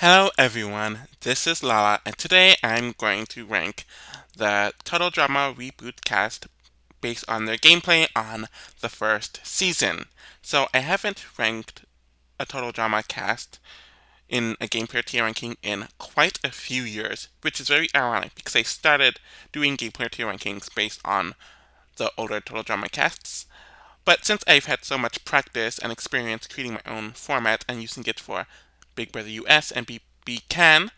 Hello everyone, this is Lala, and today I'm going to rank the Total Drama Reboot cast based on their gameplay on the first season. So I haven't ranked a Total Drama cast in a gameplay tier ranking in quite a few years, which is very ironic because I started doing gameplay tier rankings based on the older Total Drama casts. But since I've had so much practice and experience creating my own format and using it for Big Brother US and BB Can,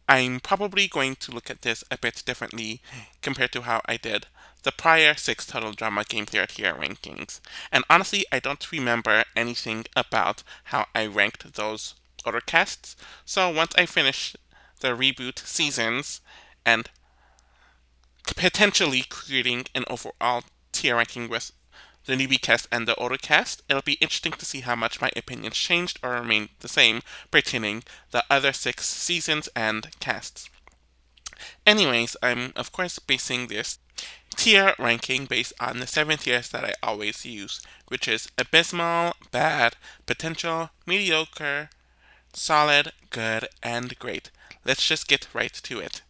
I'm probably going to look at this a bit differently compared to how I did the prior six Total Drama Game Player tier rankings. And honestly, I don't remember anything about how I ranked those other casts. So once I finish the reboot seasons and potentially creating an overall tier ranking with the newbie cast and the older cast, it'll be interesting to see how much my opinions changed or remained the same pertaining the other six seasons and casts. Anyways, I'm of course basing this tier ranking based on the seven tiers that I always use, which is abysmal, bad, potential, mediocre, solid, good, and great. Let's just get right to it.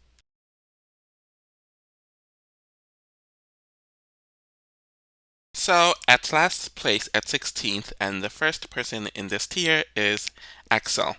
So, at last place at 16th, and the first person in this tier is Axel.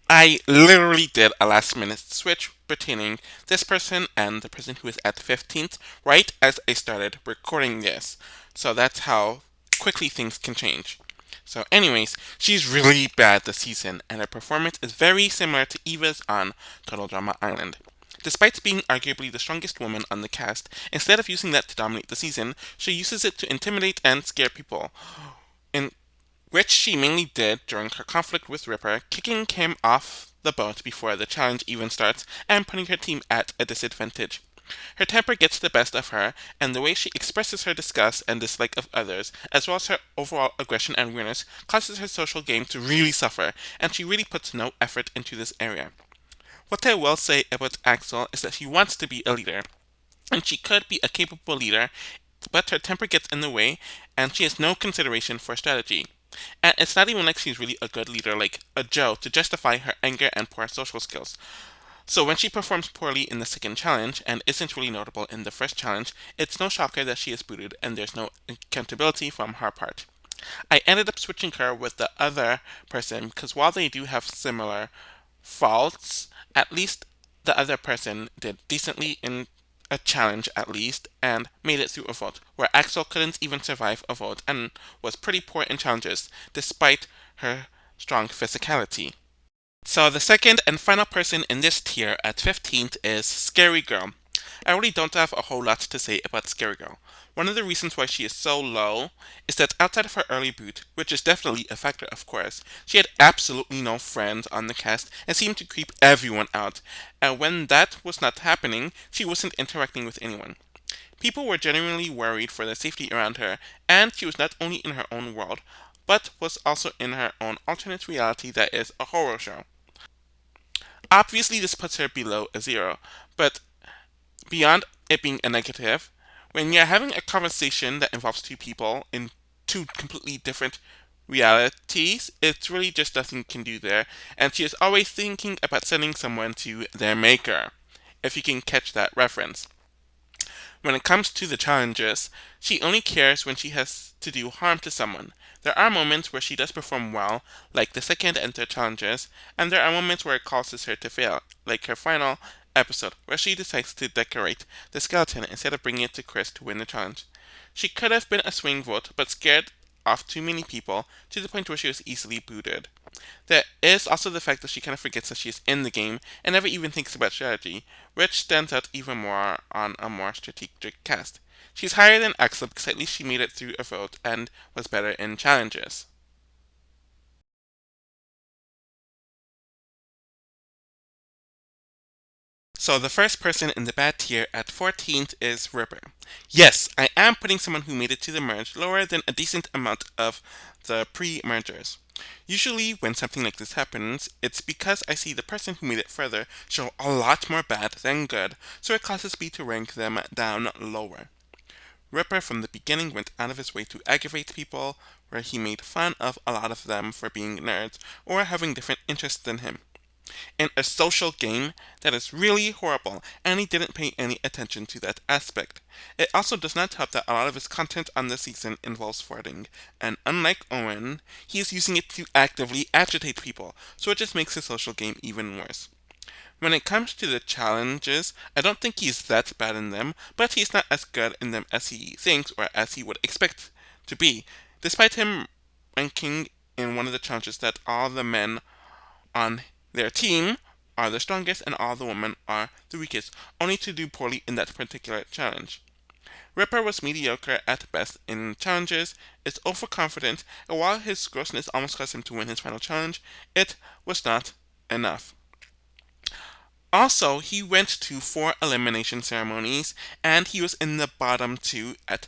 I literally did a last minute switch pertaining this person and the person who is at 15th right as I started recording this. So that's how quickly things can change. So, anyways, she's really bad this season, and her performance is very similar to Eva's on Total Drama Island. Despite being arguably the strongest woman on the cast, instead of using that to dominate the season, she uses it to intimidate and scare people, in which she mainly did during her conflict with Ripper, kicking him off the boat before the challenge even starts and putting her team at a disadvantage. Her temper gets the best of her, and the way she expresses her disgust and dislike of others, as well as her overall aggression and weirdness, causes her social game to really suffer, and she really puts no effort into this area. What I will say about Axel is that she wants to be a leader, and she could be a capable leader, but her temper gets in the way, and she has no consideration for strategy. And it's not even like she's really a good leader like a Joe to justify her anger and poor social skills. So when she performs poorly in the second challenge and isn't really notable in the first challenge, it's no shocker that she is booted and there's no accountability from her part. I ended up switching her with the other person because while they do have similar faults, at least the other person did decently in a challenge at least and made it through a vote, where Axel couldn't even survive a vote and was pretty poor in challenges despite her strong physicality. So the second and final person in this tier at 15th is Scary Girl. I really don't have a whole lot to say about Scary Girl. One of the reasons why she is so low is that outside of her early boot, which is definitely a factor of course, she had absolutely no friends on the cast and seemed to creep everyone out. And when that was not happening, she wasn't interacting with anyone. People were genuinely worried for the safety around her, and she was not only in her own world, but was also in her own alternate reality that is a horror show. Obviously, this puts her below a zero, but beyond it being a negative, when you're having a conversation that involves two people in two completely different realities, it's really just nothing you can do there, and she is always thinking about sending someone to their maker, if you can catch that reference. When it comes to the challenges, she only cares when she has to do harm to someone. There are moments where she does perform well, like the second and third challenges, and there are moments where it causes her to fail, like her final episode, where she decides to decorate the skeleton instead of bringing it to Chris to win the challenge. She could have been a swing vote, but scared off too many people to the point where she was easily booted. There is also the fact that she kind of forgets that she is in the game and never even thinks about strategy, which stands out even more on a more strategic cast. She's higher than Axel because at least she made it through a vote and was better in challenges. So the first person in the bad tier at 14th is Ripper. Yes, I am putting someone who made it to the merge lower than a decent amount of the pre-mergers. Usually when something like this happens, it's because I see the person who made it further show a lot more bad than good, so it causes me to rank them down lower. Ripper from the beginning went out of his way to aggravate people, where he made fun of a lot of them for being nerds or having different interests than him. in a social game that is really horrible, and he didn't pay any attention to that aspect. It also does not help that a lot of his content on the season involves farting, and unlike Owen, he is using it to actively agitate people, so it just makes his social game even worse. When it comes to the challenges, I don't think he's that bad in them, but he's not as good in them as he thinks or as he would expect to be, despite him ranking in one of the challenges that all the men on their team are the strongest and all the women are the weakest, only to do poorly in that particular challenge. Ripper was mediocre at best in challenges, is overconfident, and while his grossness almost caused him to win his final challenge, it was not enough. Also, he went to 4 elimination ceremonies, and he was in the bottom 2 at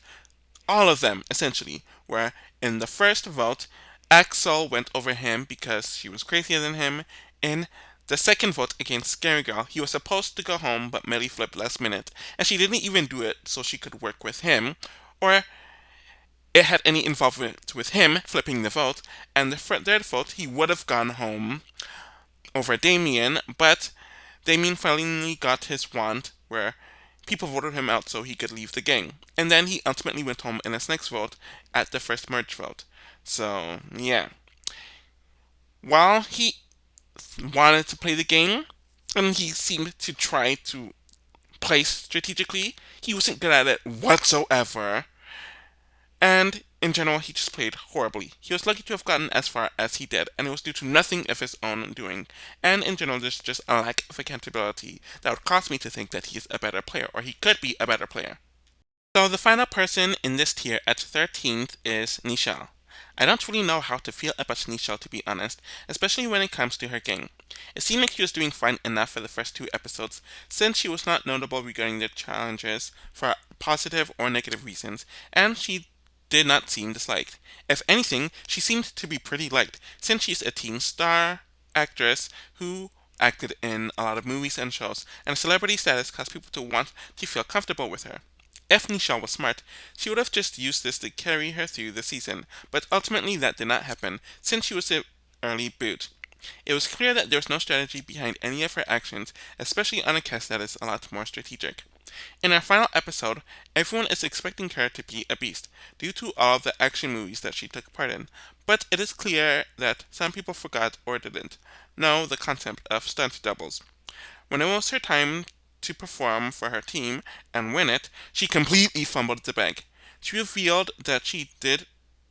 all of them, essentially, where in the first vote, Axel went over him because she was crazier than him. In the second vote against Scary Girl, he was supposed to go home, but Millie flipped last minute, and she didn't even do it so she could work with him, or it had any involvement with him flipping the vote. And the third vote, he would have gone home over Damian, but Damian finally got his want where people voted him out so he could leave the gang. And then he ultimately went home in his next vote at the first merge vote. So, yeah. While he wanted to play the game, and he seemed to try to play strategically, he wasn't good at it whatsoever. And in general, he just played horribly. He was lucky to have gotten as far as he did, and it was due to nothing of his own doing. And in general, there's just a lack of accountability that would cause me to think that he's a better player, or he could be a better player. So the final person in this tier at 13th is Nichelle. I don't really know how to feel about Nichelle, to be honest, especially when it comes to her gang. It seemed like she was doing fine enough for the first 2 episodes, since she was not notable regarding the challenges for positive or negative reasons, and she did not seem disliked. If anything, she seemed to be pretty liked, since she's a teen star actress who acted in a lot of movies and shows, and celebrity status caused people to want to feel comfortable with her. If Nichelle was smart, she would have just used this to carry her through the season, but ultimately that did not happen, since she was an early boot. It was clear that there was no strategy behind any of her actions, especially on a cast that is a lot more strategic. In our final episode, everyone is expecting her to be a beast, due to all of the action movies that she took part in, but it is clear that some people forgot or didn't know the concept of stunt doubles. When it was her time to perform for her team and win it, she completely fumbled the bag. She revealed that she did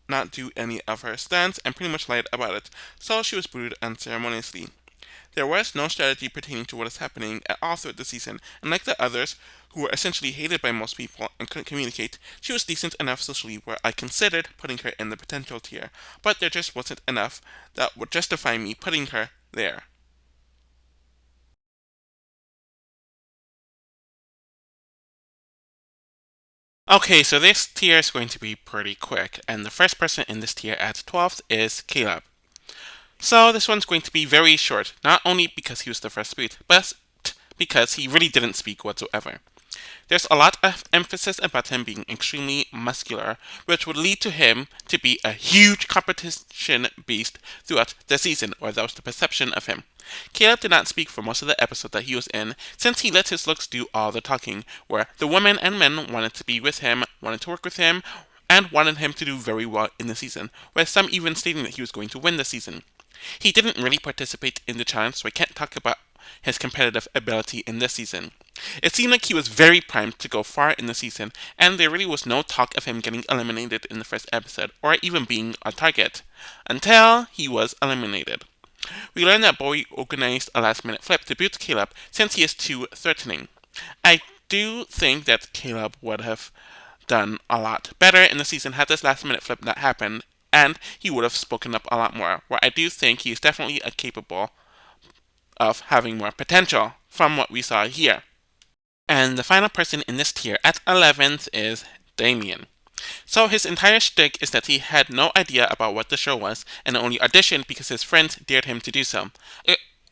not do any of her stunts and pretty much lied about it, so she was booted unceremoniously. There was no strategy pertaining to what is happening at all throughout the season, and like the others, who were essentially hated by most people and couldn't communicate, she was decent enough socially where I considered putting her in the potential tier, but there just wasn't enough that would justify me putting her there. Okay, so this tier is going to be pretty quick, and the first person in this tier at 12th is Caleb. So this one's going to be very short, not only because he was the first boot, but because he really didn't speak whatsoever. There's a lot of emphasis about him being extremely muscular, which would lead to him to be a huge competition beast throughout the season, or that was the perception of him. Caleb did not speak for most of the episode that he was in, since he let his looks do all the talking, where the women and men wanted to be with him, wanted to work with him, and wanted him to do very well in the season, with some even stating that he was going to win the season. He didn't really participate in the challenge, so I can't talk about his competitive ability in this season. It seemed like he was very primed to go far in the season, and there really was no talk of him getting eliminated in the first episode, or even being on target, until he was eliminated. We learned that Bowie organized a last minute flip to boot Caleb since he is too threatening. I do think that Caleb would have done a lot better in the season had this last minute flip not happened, and he would have spoken up a lot more, where I do think he is definitely capable of having more potential from what we saw here. And the final person in this tier at 11th is Damian. So his entire shtick is that he had no idea about what the show was and only auditioned because his friends dared him to do so.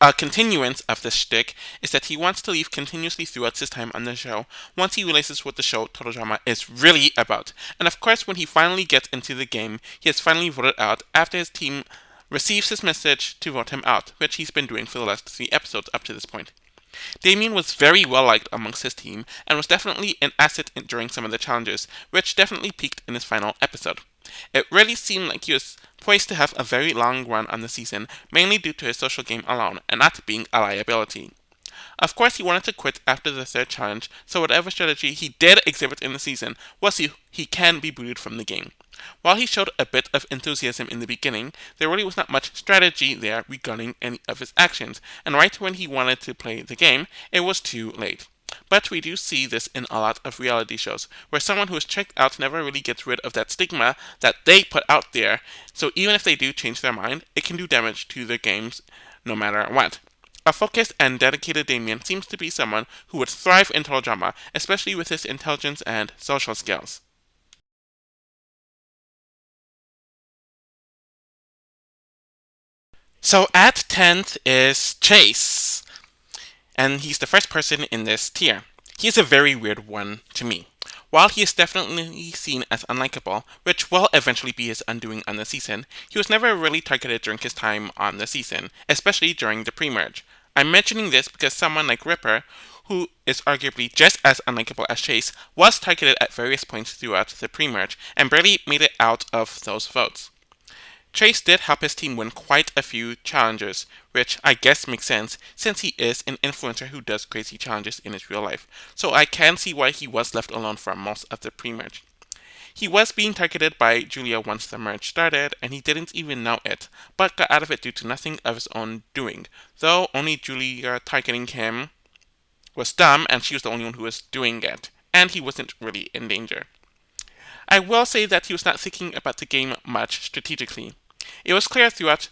A continuance of this shtick is that he wants to leave continuously throughout his time on the show once he realizes what the show Total Drama is really about. And of course, when he finally gets into the game, he is finally voted out after his team receives his message to vote him out, which he's been doing for the last 3 episodes up to this point. Damian was very well liked amongst his team and was definitely an asset during some of the challenges, which definitely peaked in his final episode. It really seemed like he was poised to have a very long run on the season, mainly due to his social game alone and not being a liability. Of course, he wanted to quit after the third challenge, so whatever strategy he did exhibit in the season was he can be booted from the game. While he showed a bit of enthusiasm in the beginning, there really was not much strategy there regarding any of his actions, and right when he wanted to play the game, it was too late. But we do see this in a lot of reality shows, where someone who is checked out never really gets rid of that stigma that they put out there, so even if they do change their mind, it can do damage to their games no matter what. A focused and dedicated Damian seems to be someone who would thrive in total drama, especially with his intelligence and social skills. So at 10th is Chase, and he's the first person in this tier. He is a very weird one to me. While he is definitely seen as unlikable, which will eventually be his undoing on the season, he was never really targeted during his time on the season, especially during the pre-merge. I'm mentioning this because someone like Ripper, who is arguably just as unlikable as Chase, was targeted at various points throughout the pre-merge and barely made it out of those votes. Chase did help his team win quite a few challenges, which I guess makes sense since he is an influencer who does crazy challenges in his real life, so I can see why he was left alone for most of the pre-merge. He was being targeted by Julia once the merge started, and he didn't even know it, but got out of it due to nothing of his own doing, though only Julia targeting him was dumb and she was the only one who was doing it, and he wasn't really in danger. I will say that he was not thinking about the game much strategically. It was clear throughout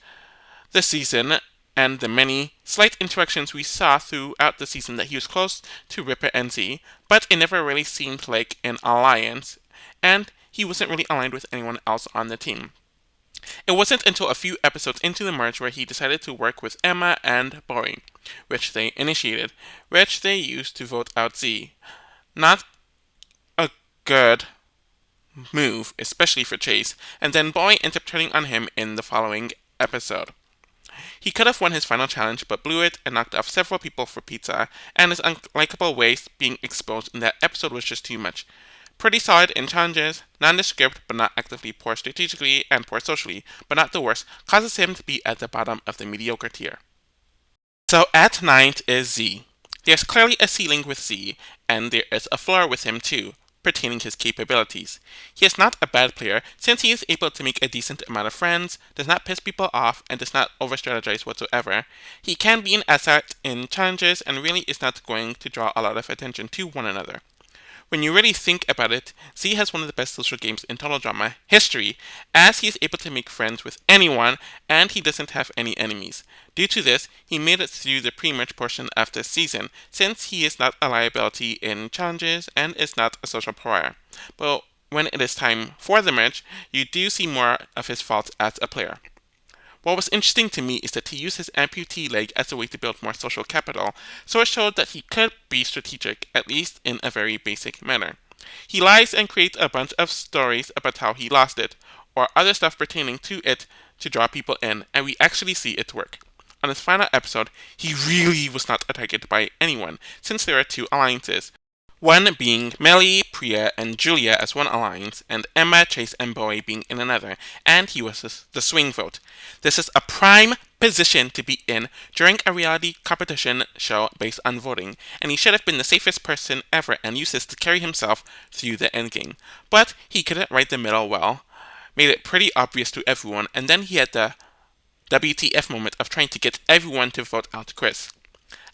the season and the many slight interactions we saw throughout the season that he was close to Ripper and Z, but it never really seemed like an alliance, and he wasn't really aligned with anyone else on the team. It wasn't until a few episodes into the merge where he decided to work with Emma and Bowie, which they initiated, which they used to vote out Z. Not a good move, especially for Chase, and then Bowie ended up turning on him in the following episode. He could have won his final challenge, but blew it and knocked off several people for pizza, and his unlikable ways being exposed in that episode was just too much. Pretty solid in challenges, nondescript but not actively poor strategically, and poor socially, but not the worst, causes him to be at the bottom of the mediocre tier. So at 9th is Z. There's clearly a ceiling with Z, and there is a floor with him too, pertaining his capabilities. He is not a bad player since he is able to make a decent amount of friends, does not piss people off, and does not over-strategize whatsoever. He can be an asset in challenges and really is not going to draw a lot of attention to one another. When you really think about it, Z has one of the best social games in total drama history, as he is able to make friends with anyone and he doesn't have any enemies. Due to this, he made it through the pre-merge portion of this season, since he is not a liability in challenges and is not a social pariah. But when it is time for the merge, you do see more of his faults as a player. What was interesting to me is that he used his amputee leg as a way to build more social capital, so it showed that he could be strategic, at least in a very basic manner. He lies and creates a bunch of stories about how he lost it, or other stuff pertaining to it to draw people in, and we actually see it work. On his final episode, he really was not a target by anyone, since there are two alliances. One being Millie, Priya, and Julia as one alliance, and Emma, Chase, and Bowie being in another, and he was the swing vote. This is a prime position to be in during a reality competition show based on voting, and he should have been the safest person ever and used this to carry himself through the endgame. But he couldn't write the middle well, made it pretty obvious to everyone, and then he had the WTF moment of trying to get everyone to vote out Chris.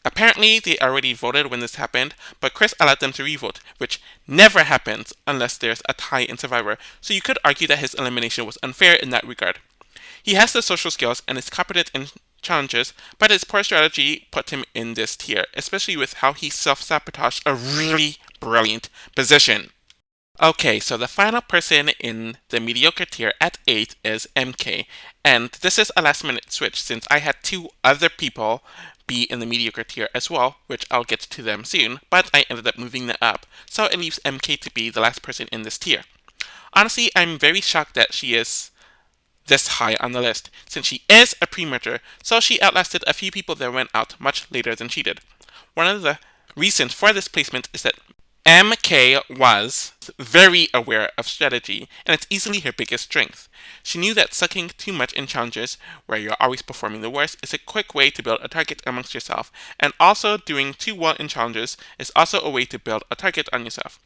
Apparently, they already voted when this happened, but Chris allowed them to revote, which never happens unless there's a tie in Survivor, so you could argue that his elimination was unfair in that regard. He has the social skills and is competent in challenges, but his poor strategy put him in this tier, especially with how he self-sabotaged a really brilliant position. Okay, so the final person in the mediocre tier at 8 is MK, and this is a last minute switch since I had two other people be in the mediocre tier as well, which I'll get to them soon, but I ended up moving them up, so it leaves MK to be the last person in this tier. Honestly, I'm very shocked that she is this high on the list, since she is a pre-merger, so she outlasted a few people that went out much later than she did. One of the reasons for this placement is that MK was very aware of strategy, and it's easily her biggest strength. She knew that sucking too much in challenges, where you're always performing the worst, is a quick way to build a target amongst yourself, and also doing too well in challenges is also a way to build a target on yourself.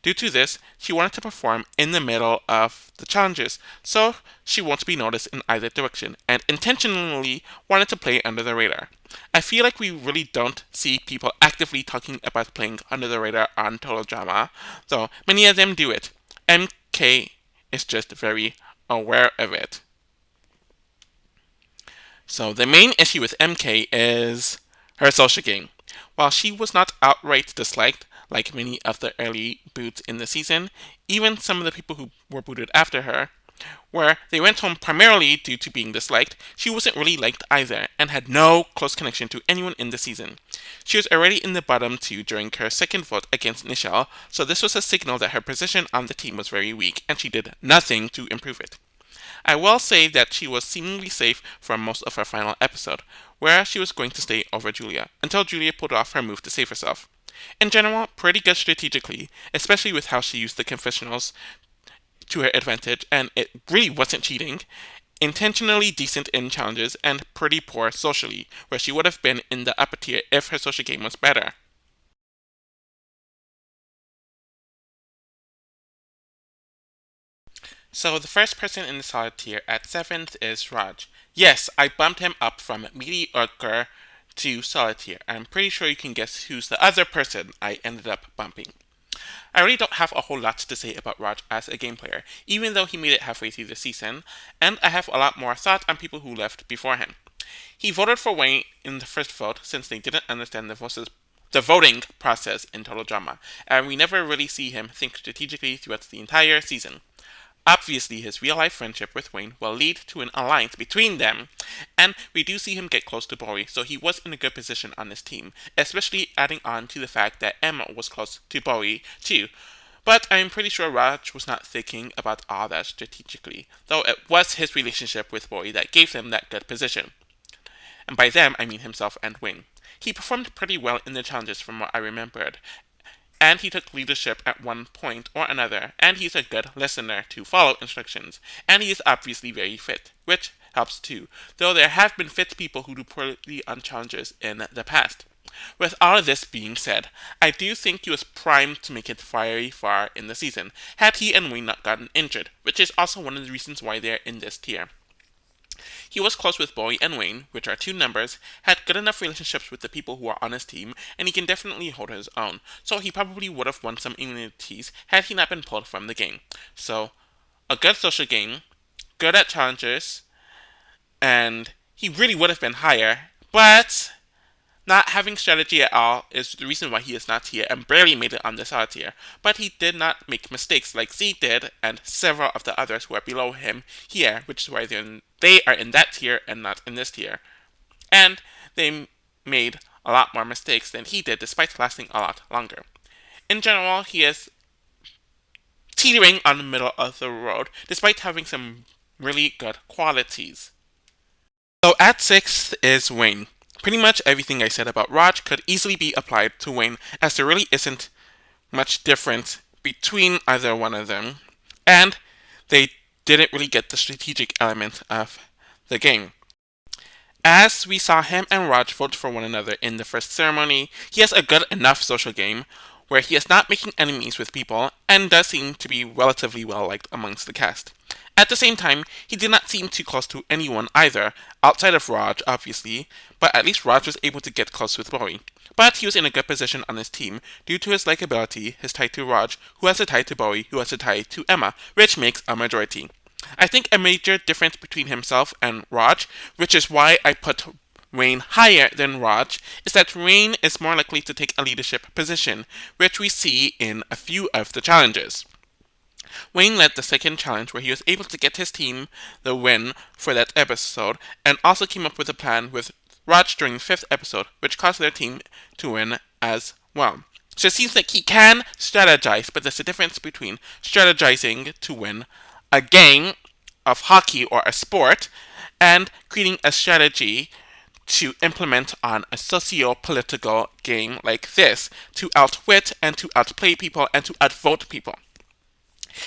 Due to this, she wanted to perform in the middle of the challenges, so she won't be noticed in either direction, and intentionally wanted to play under the radar. I feel like we really don't see people actively talking about playing under the radar on Total Drama, though many of them do it. MK is just very aware of it. So the main issue with MK is her social game. While she was not outright disliked, like many of the early boots in the season, even some of the people who were booted after her, where they went home primarily due to being disliked, she wasn't really liked either, and had no close connection to anyone in the season. She was already in the bottom two during her second vote against Nichelle, so this was a signal that her position on the team was very weak, and she did nothing to improve it. I will say that she was seemingly safe for most of her final episode, where she was going to stay over Julia, until Julia pulled off her move to save herself. In general, pretty good strategically, especially with how she used the confessionals to her advantage, and it really wasn't cheating. Intentionally decent in challenges, and pretty poor socially, where she would have been in the upper tier if her social game was better. So the first person in the solid tier at 7th is Raj. Yes, I bumped him up from Mediocre to solid tier. I'm pretty sure you can guess who's the other person I ended up bumping. I really don't have a whole lot to say about Raj as a game player, even though he made it halfway through the season, and I have a lot more thought on people who left before him. He voted for Wayne in the first vote since they didn't understand the voting process in Total Drama, and we never really see him think strategically throughout the entire season. Obviously, his real life friendship with Wayne will lead to an alliance between them, and we do see him get close to Bowie, so he was in a good position on this team, especially adding on to the fact that Emma was close to Bowie too. But I'm pretty sure Raj was not thinking about all that strategically, though it was his relationship with Bowie that gave them that good position. And by them, I mean himself and Wayne. He performed pretty well in the challenges from what I remembered, and he took leadership at one point or another, and he's a good listener to follow instructions, and he is obviously very fit, which helps too, though there have been fit people who do poorly on challenges in the past. With all of this being said, I do think he was primed to make it very far in the season, had he and Wayne not gotten injured, which is also one of the reasons why they're in this tier. He was close with Bowie and Wayne, which are two numbers, had good enough relationships with the people who are on his team, and he can definitely hold his own, so he probably would have won some immunities had he not been pulled from the game. So, a good social game, good at challenges, and he really would have been higher, but not having strategy at all is the reason why he is not here and barely made it on the solid tier. But he did not make mistakes like Z did and several of the others who are below him here, which is why they are in that tier and not in this tier. And they made a lot more mistakes than he did despite lasting a lot longer. In general, he is teetering on the middle of the road despite having some really good qualities. So at 6th is Wayne. Pretty much everything I said about Raj could easily be applied to Wayne, as there really isn't much difference between either one of them, and they didn't really get the strategic element of the game. As we saw him and Raj vote for one another in the first ceremony, he has a good enough social game where he is not making enemies with people and does seem to be relatively well liked amongst the cast. At the same time, he did not seem too close to anyone either, outside of Raj, obviously, but at least Raj was able to get close with Bowie. But he was in a good position on his team due to his likability, his tie to Raj, who has a tie to Bowie, who has a tie to Emma, which makes a majority. I think a major difference between himself and Raj, which is why I put Wayne higher than Raj, is that Wayne is more likely to take a leadership position, which we see in a few of the challenges. Wayne led the second challenge where he was able to get his team the win for that episode, and also came up with a plan with Raj during the 5th episode, which caused their team to win as well. So it seems like he can strategize, but there's a difference between strategizing to win a game of hockey or a sport and creating a strategy to implement on a socio-political game like this to outwit and to outplay people and to outvote people.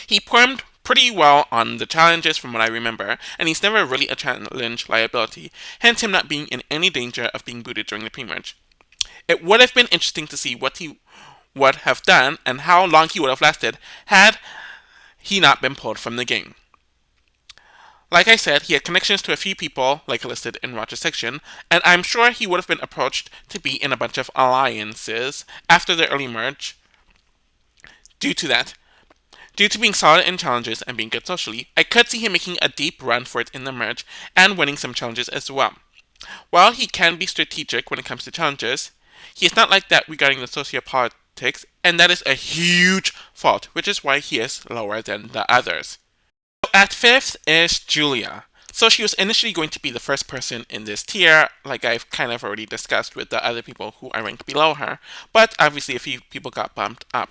He performed pretty well on the challenges from what I remember, and he's never really a challenge liability, hence him not being in any danger of being booted during the pre-merge. It would have been interesting to see what he would have done and how long he would have lasted had he not been pulled from the game. Like I said, he had connections to a few people, like listed in Roger's section, and I'm sure he would have been approached to be in a bunch of alliances after the early merge. Due to being solid in challenges and being good socially, I could see him making a deep run for it in the merge and winning some challenges as well. While he can be strategic when it comes to challenges, he is not like that regarding the sociopolitics, and that is a huge fault, which is why he is lower than the others. So at 5th is Julia. So she was initially going to be the first person in this tier, like I've kind of already discussed with the other people who are ranked below her, but obviously a few people got bumped up.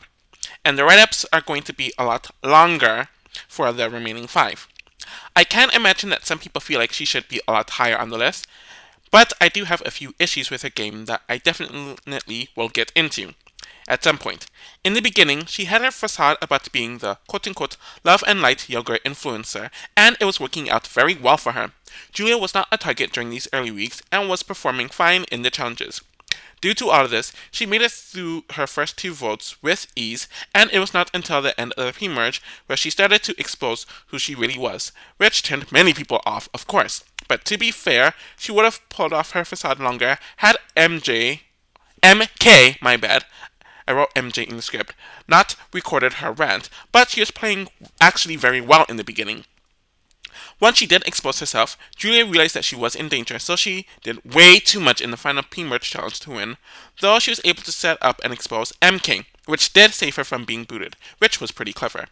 And the write-ups are going to be a lot longer for the remaining 5. I can imagine that some people feel like she should be a lot higher on the list, but I do have a few issues with her game that I definitely will get into at some point. In the beginning, she had her facade about being the quote-unquote love and light yoga influencer, and it was working out very well for her. Julia was not a target during these early weeks and was performing fine in the challenges. Due to all of this, she made it through her first 2 votes with ease, and it was not until the end of the pre-merge where she started to expose who she really was, which turned many people off, of course. But to be fair, she would have pulled off her facade longer had MK, my bad, I wrote MJ in the script, not recorded her rant, but she was playing actually very well in the beginning. Once she did expose herself, Julia realized that she was in danger, so she did way too much in the final pre-merge challenge to win, though she was able to set up and expose MK, which did save her from being booted, which was pretty clever.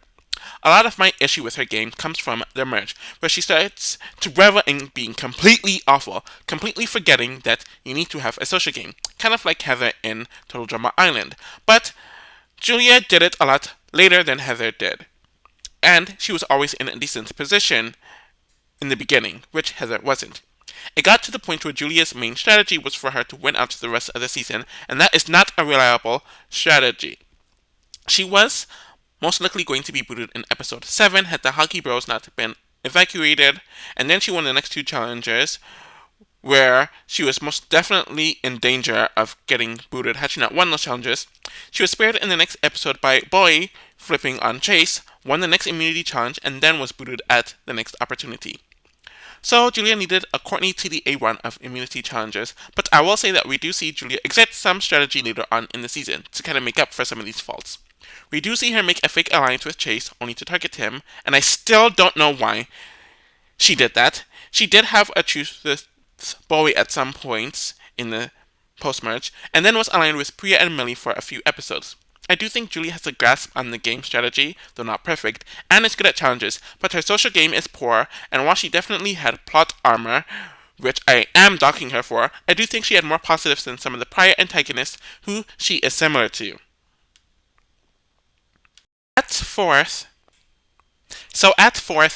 A lot of my issue with her game comes from the merge, where she starts to revel in being completely awful, completely forgetting that you need to have a social game, kind of like Heather in Total Drama Island. But Julia did it a lot later than Heather did, and she was always in a decent position in the beginning, which Heather wasn't. It got to the point where Julia's main strategy was for her to win out the rest of the season, and that is not a reliable strategy. She was most likely going to be booted in episode 7 had the Hockey Bros not been evacuated, and then she won the next 2 challenges, where she was most definitely in danger of getting booted had she not won those challenges. She was spared in the next episode by Bowie flipping on Chase, won the next immunity challenge, and then was booted at the next opportunity. So Julia needed a Courtney TDA run of immunity challenges, but I will say that we do see Julia exert some strategy later on in the season to kind of make up for some of these faults. We do see her make a fake alliance with Chase only to target him, and I still don't know why she did that. She did have a truce with Bowie at some points in the post-merge, and then was aligned with Priya and Millie for a few episodes. I do think Julia has a grasp on the game strategy, though not perfect, and is good at challenges, but her social game is poor, and while she definitely had plot armor, which I am docking her for, I do think she had more positives than some of the prior antagonists who she is similar to. At 4th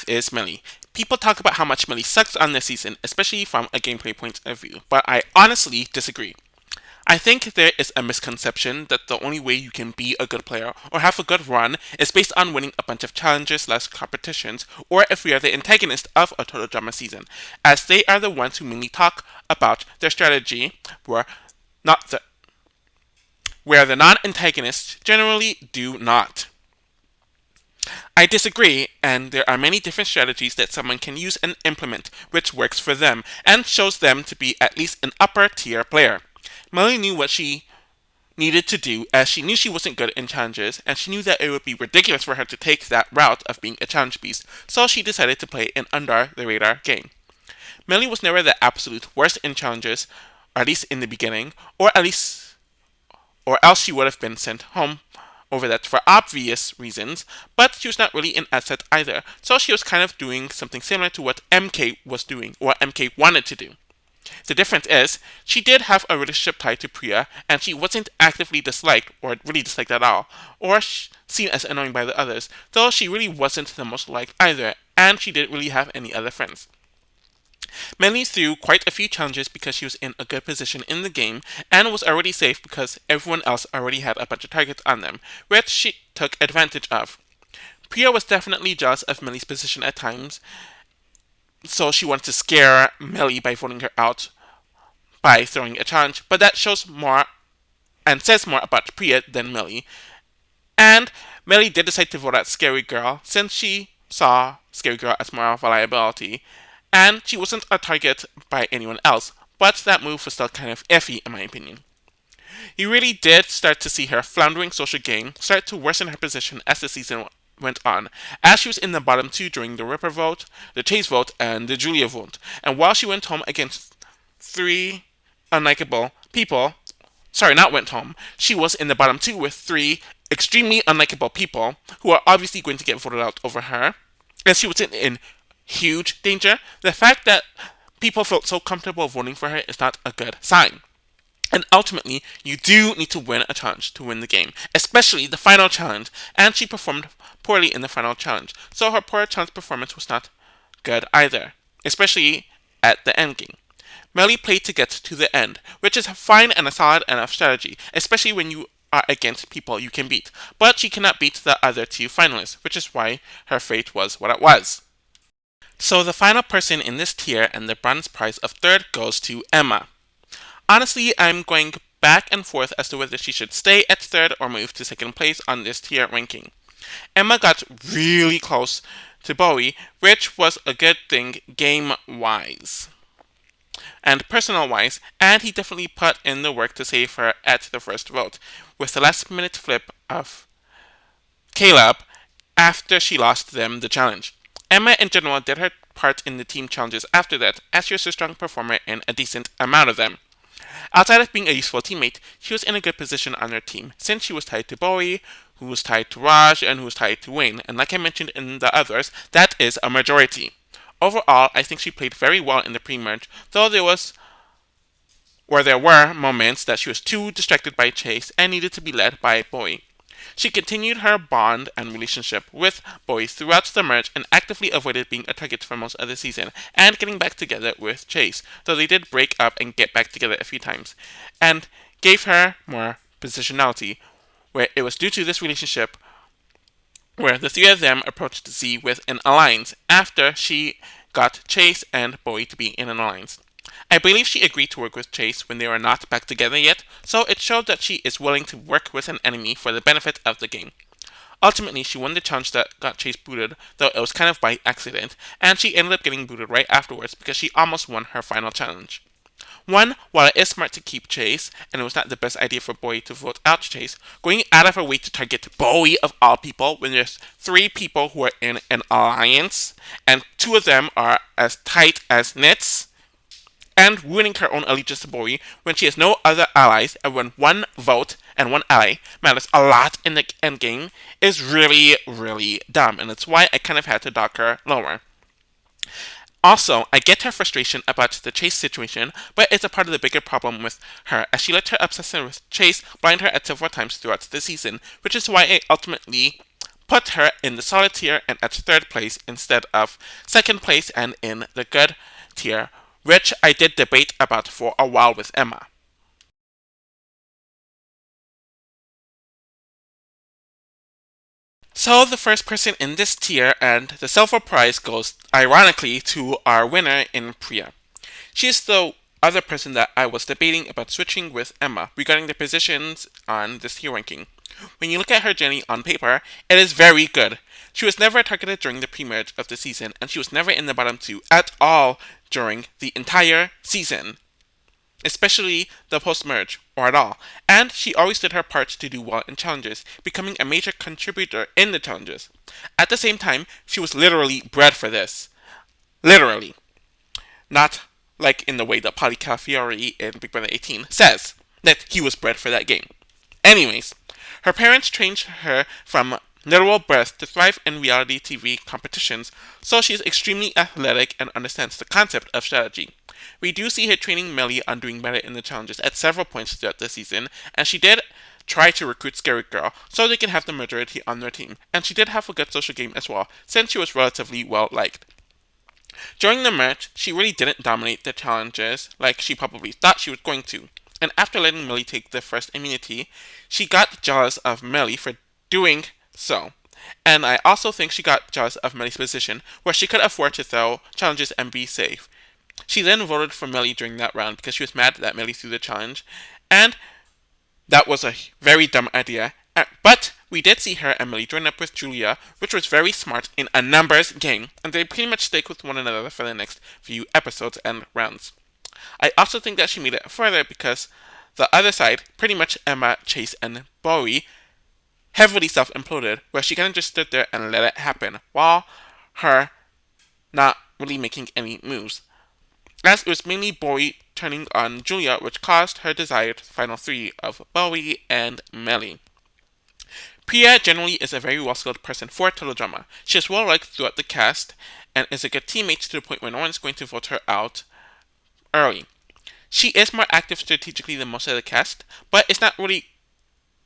is Millie. People talk about how much Millie sucks on this season, especially from a gameplay point of view, but I honestly disagree. I think there is a misconception that the only way you can be a good player or have a good run is based on winning a bunch of challenges/competitions, or if we are the antagonist of a Total Drama season, as they are the ones who mainly talk about their strategy, where the non-antagonists generally do not. I disagree, and there are many different strategies that someone can use and implement which works for them and shows them to be at least an upper tier player. Millie knew what she needed to do, as she knew she wasn't good in challenges, and she knew that it would be ridiculous for her to take that route of being a challenge beast, so she decided to play an under-the-radar game. Millie was never the absolute worst in challenges, or at least in the beginning, or else she would have been sent home over that for obvious reasons, but she was not really an asset either, so she was kind of doing something similar to what MK was doing, or what MK wanted to do. The difference is, she did have a relationship tied to Priya, and she wasn't actively disliked, or really disliked at all, or seen as annoying by the others, though she really wasn't the most liked either, and she didn't really have any other friends. Millie threw quite a few challenges because she was in a good position in the game and was already safe because everyone else already had a bunch of targets on them, which she took advantage of. Priya was definitely jealous of Millie's position at times, so she wanted to scare Millie by voting her out by throwing a challenge, but that shows more and says more about Priya than Millie. And Millie did decide to vote out Scary Girl since she saw Scary Girl as more of a liability, and she wasn't a target by anyone else, but that move was still kind of iffy in my opinion. You really did start to see her floundering social game start to worsen her position as the season went on, as she was in the bottom two during the Ripper vote, the Chase vote, and the Julia vote. And while she went home against three unlikable people, sorry, not went home, she was in the bottom two with three extremely unlikable people who are obviously going to get voted out over her, and she was in huge danger. The fact that people felt so comfortable voting for her is not a good sign. And ultimately, you do need to win a challenge to win the game, especially the final challenge, and she performed poorly in the final challenge, so her poor challenge performance was not good either, especially at the end game. Millie played to get to the end, which is fine and a solid enough strategy, especially when you are against people you can beat, but she cannot beat the other two finalists, which is why her fate was what it was. So the final person in this tier and the bronze prize of third goes to Emma. Honestly, I'm going back and forth as to whether she should stay at third or move to second place on this tier ranking. Emma got really close to Bowie, which was a good thing game-wise and personal-wise, and he definitely put in the work to save her at the first vote, with the last-minute flip of Caleb after she lost them the challenge. Emma in general did her part in the team challenges after that, as she was a strong performer in a decent amount of them. Outside of being a useful teammate, she was in a good position on her team, since she was tied to Bowie, who was tied to Raj, and who was tied to Wayne, and like I mentioned in the others, that is a majority. Overall, I think she played very well in the pre-merge, though there were moments that she was too distracted by Chase and needed to be led by Bowie. She continued her bond and relationship with Bowie throughout the merge and actively avoided being a target for most of the season and getting back together with Chase, though they did break up and get back together a few times, and gave her more positionality, where it was due to this relationship where the three of them approached Z with an alliance after she got Chase and Bowie to be in an alliance. I believe she agreed to work with Chase when they were not back together yet, so it showed that she is willing to work with an enemy for the benefit of the game. Ultimately, she won the challenge that got Chase booted, though it was kind of by accident, and she ended up getting booted right afterwards because she almost won her final challenge. While it is smart to keep Chase, and it was not the best idea for Bowie to vote out Chase, going out of her way to target Bowie of all people when there's three people who are in an alliance, and two of them are as tight as knits, and ruining her own allegiance to Bowie when she has no other allies, and when one vote and one ally matters a lot in the end game, is really, really dumb, and it's why I kind of had to dock her lower. Also, I get her frustration about the Chase situation, but it's a part of the bigger problem with her, as she let her obsession with Chase blind her at several times throughout the season, which is why I ultimately put her in the solid tier and at third place instead of second place and in the good tier, which I did debate about for a while with Emma. So the first person in this tier and the silver prize goes, ironically, to our winner in Priya. She is the other person that I was debating about switching with Emma regarding the positions on this tier ranking. When you look at her journey on paper, it is very good. She was never targeted during the pre-merge of the season, and she was never in the bottom two at all during the entire season, especially the post-merge, or at all. And she always did her part to do well in challenges, becoming a major contributor in the challenges. At the same time, she was literally bred for this. Literally. Not like in the way that Polly Calafiore in Big Brother 18 says, that he was bred for that game. Anyways, her parents trained her from literal birth to thrive in reality TV competitions, so she is extremely athletic and understands the concept of strategy. We do see her training Millie on doing better in the challenges at several points throughout the season, and she did try to recruit Scary Girl so they can have the majority on their team, and she did have a good social game as well, since she was relatively well liked. During the match, she really didn't dominate the challenges like she probably thought she was going to, and after letting Millie take the first immunity, she got jealous of Millie for doing so. And I also think she got jealous of Millie's position, where she could afford to throw challenges and be safe. She then voted for Millie during that round because she was mad that Millie threw the challenge, and that was a very dumb idea. But we did see her and Millie join up with Julia, which was very smart in a numbers game, and they pretty much stick with one another for the next few episodes and rounds. I also think that she made it further because the other side, pretty much Emma, Chase, and Bowie, heavily self-imploded, where she kind of just stood there and let it happen, while her not really making any moves. As it was mainly Bowie turning on Julia, which caused her desired final three of Bowie and Millie. Priya generally is a very well-skilled person for total drama. She is well-liked throughout the cast, and is a good teammate to the point where no one is going to vote her out early. She is more active strategically than most of the cast, but is not really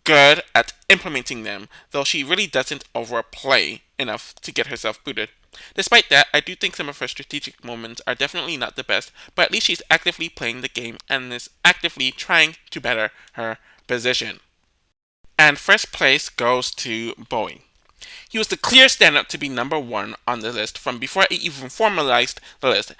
good at implementing them, though she really doesn't overplay enough to get herself booted. Despite that, I do think some of her strategic moments are definitely not the best, but at least she's actively playing the game and is actively trying to better her position. And first place goes to Bowie. He was the clear standout to be number one on the list from before I even formalized the list,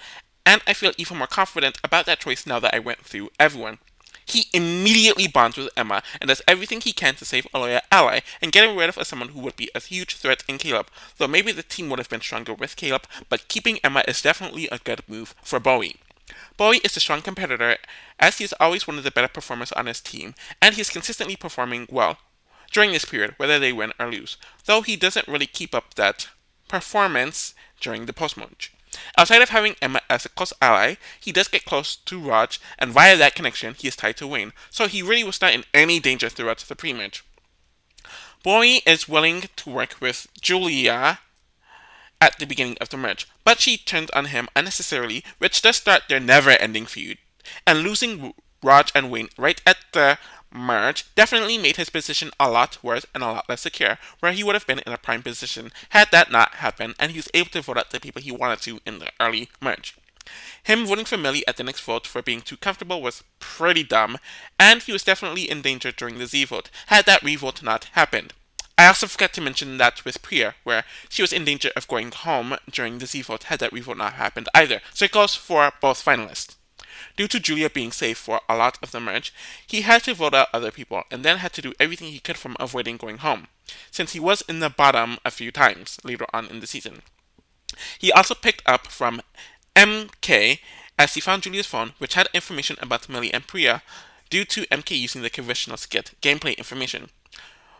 and I feel even more confident about that choice now that I went through everyone. He immediately bonds with Emma and does everything he can to save a loyal ally and getting rid of someone who would be a huge threat in Caleb, though maybe the team would have been stronger with Caleb, but keeping Emma is definitely a good move for Bowie. Bowie is a strong competitor, as he is always one of the better performers on his team, and he is consistently performing well during this period, whether they win or lose, though he doesn't really keep up that performance during the post-merge. Outside of having Emma as a close ally, he does get close to Raj, and via that connection, he is tied to Wayne, so he really was not in any danger throughout the pre-match. Bowie is willing to work with Julia at the beginning of the merge, but she turned on him unnecessarily, which does start their never-ending feud, and losing Raj and Wayne right at the merge definitely made his position a lot worse and a lot less secure, where he would have been in a prime position had that not happened, and he was able to vote out the people he wanted to in the early merge. Him voting for Millie at the next vote for being too comfortable was pretty dumb, and he was definitely in danger during the Z vote had that revote not happened. I also forgot to mention that with Priya, where she was in danger of going home during the Z vote had that revote not happened either, so it goes for both finalists. Due to Julia being safe for a lot of the merge, he had to vote out other people and then had to do everything he could from avoiding going home, since he was in the bottom a few times later on in the season. He also picked up from MK as he found Julia's phone, which had information about Millie and Priya, due to MK using the conventional skit gameplay information.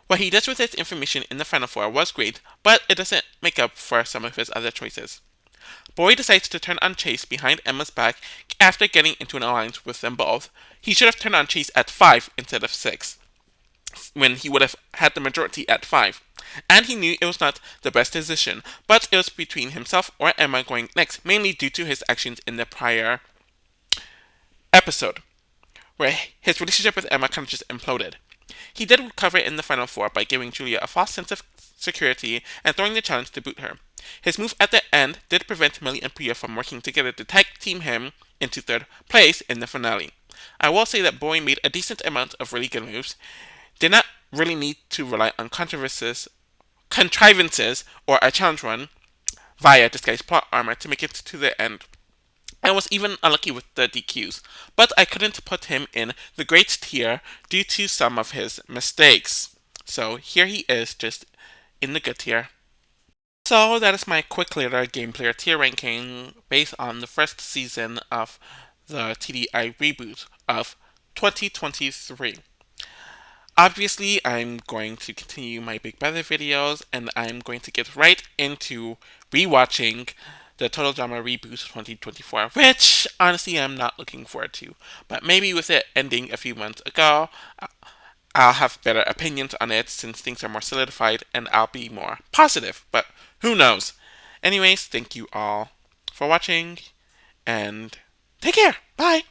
What he does with this information in the Final Four was great, but it doesn't make up for some of his other choices. Bowie decides to turn on Chase behind Emma's back after getting into an alliance with them both. He should have turned on Chase at 5 instead of 6, when he would have had the majority at 5. And he knew it was not the best decision, but it was between himself or Emma going next, mainly due to his actions in the prior episode, where his relationship with Emma kind of just imploded. He did recover in the Final Four by giving Julia a false sense of security and throwing the challenge to boot her. His move at the end did prevent Millie and Priya from working together to tag team him into third place in the finale. I will say that Bowie made a decent amount of really good moves, did not really need to rely on contrivances or a challenge run via disguised plot armor to make it to the end, and was even unlucky with the DQs, but I couldn't put him in the great tier due to some of his mistakes. So here he is, just in the good tier. So that is my quick little game player tier ranking based on the first season of the TDI reboot of 2023. Obviously, I'm going to continue my Big Brother videos, and I'm going to get right into rewatching the Total Drama Reboot 2024, which honestly I'm not looking forward to. But maybe with it ending a few months ago, I'll have better opinions on it since things are more solidified and I'll be more positive, but who knows? Anyways, thank you all for watching and take care. Bye!